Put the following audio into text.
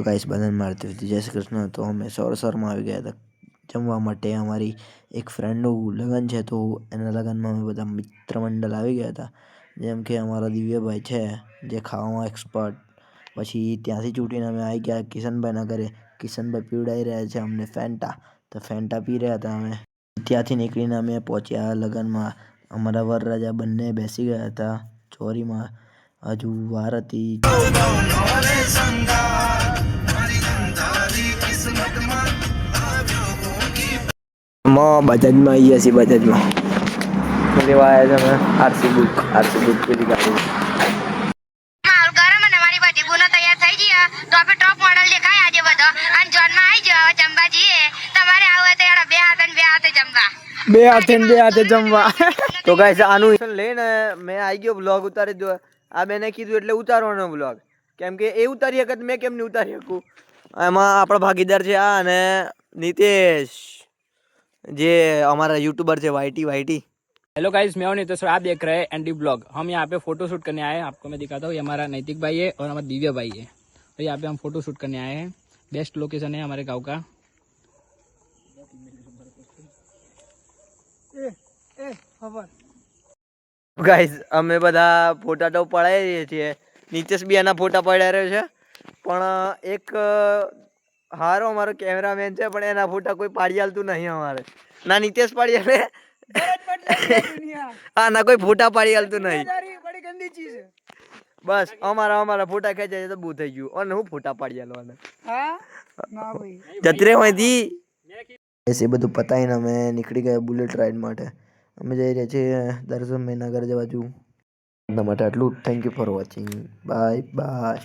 Guys બધાને મારતી હતી જય શ્રી કૃષ્ણ. તો અમે સવારમાં આવી ગયા હતા જમવા માટે. અમારી એક ફ્રેન્ડનું લગ્ન છે તો એના લગ્નમાં અમે બધા મિત્ર મંડળ આવી ગયા હતા. જેમ કે અમારા દિવ્યભાઈ છે જે ખાવામાં એક્સપર્ટ. પછી ત્યાંથી છૂટીને અમે આવી ગયા કિશનભાઈના ઘરે. કિશનભાઈ પીવડાવી રહ્યા છે અમને ફેન્ટા, તો ફેન્ટા પી રહ્યા હતા અમે. ત્યાંથી નીકળીને અમે પહોંચ્યા લગ્નમાં. અમારા વરરાજા બંને બેસી ગયા હતા ચોરીમાં. હજુ વાર હતી. બજાજમાં આવીએ છીએ. બજાજમાં લેવા આવ્યા છે અમે આરસી બુક પેલી ગાડી. માલ ગરમ અને મારી બધી ગુનો તૈયાર થઈ ગયા તો આપણે ટોપ મોડલ દેખાય આજે બધો અને જોનમાં આવી જાવ જમવા જઈએ. તમારે આવું હોય તો યાર બે હાથે જમવા. બે હાથે જમવા. તો ગાઈસ આનું લઈને મેં આવી ગયો બ્લોગ ઉતારી દો. આ બેને કીધું એટલે ઉતારવાનો બ્લોગ, કેમ કે એ ઉતારી શકે મેં કેમ નહીં ઉતારી શકું. એમાં આપણા ભાગીદાર છે આ અને नितेश જે हमारा यूट्यूबर है वाईटी. हेलो गाइस, मैं हूं नितेश और आप देख रहे हैं एनडी ब्लॉग. हम यहाँ पे फोटो शूट करने आए हैं. आपको मैं दिखाता हूँ. ये हमारा नैतिक भाई है और हमारा दिव्य भाई है. तो यहाँ पे हम फोटो शूट करने आए हैं. बेस्ट लोकेशन है हमारे गांव का. गाइस અમે બધા ફોટા તો પડાવીએ છીએ. નીચેશ બી એના ફોટા પડાઈ રહ્યો છે, પણ એક હારો અમારો કેમેરામેન છે પણ એના ફોટા કોઈ પાડી આલતું નહીં અમારે. ના નીતેશ પાડી આલે, હા ના કોઈ ફોટા પાડી આલતું નહીં. બસ અમારા ફોટા ખેંચાય તો બહુ થઈ ગયું. અને હું ફોટા પાડી આલવાના જતી રે હોયથી. એ બધું પતાવીને અમે નીકળી ગયા બુલેટ રાઈડ માટે. અમે જઈ રહ્યા છીએ દર્શન મહિના ઘર જવા. એટલા માટે આટલું. Thank you for watching. Bye bye.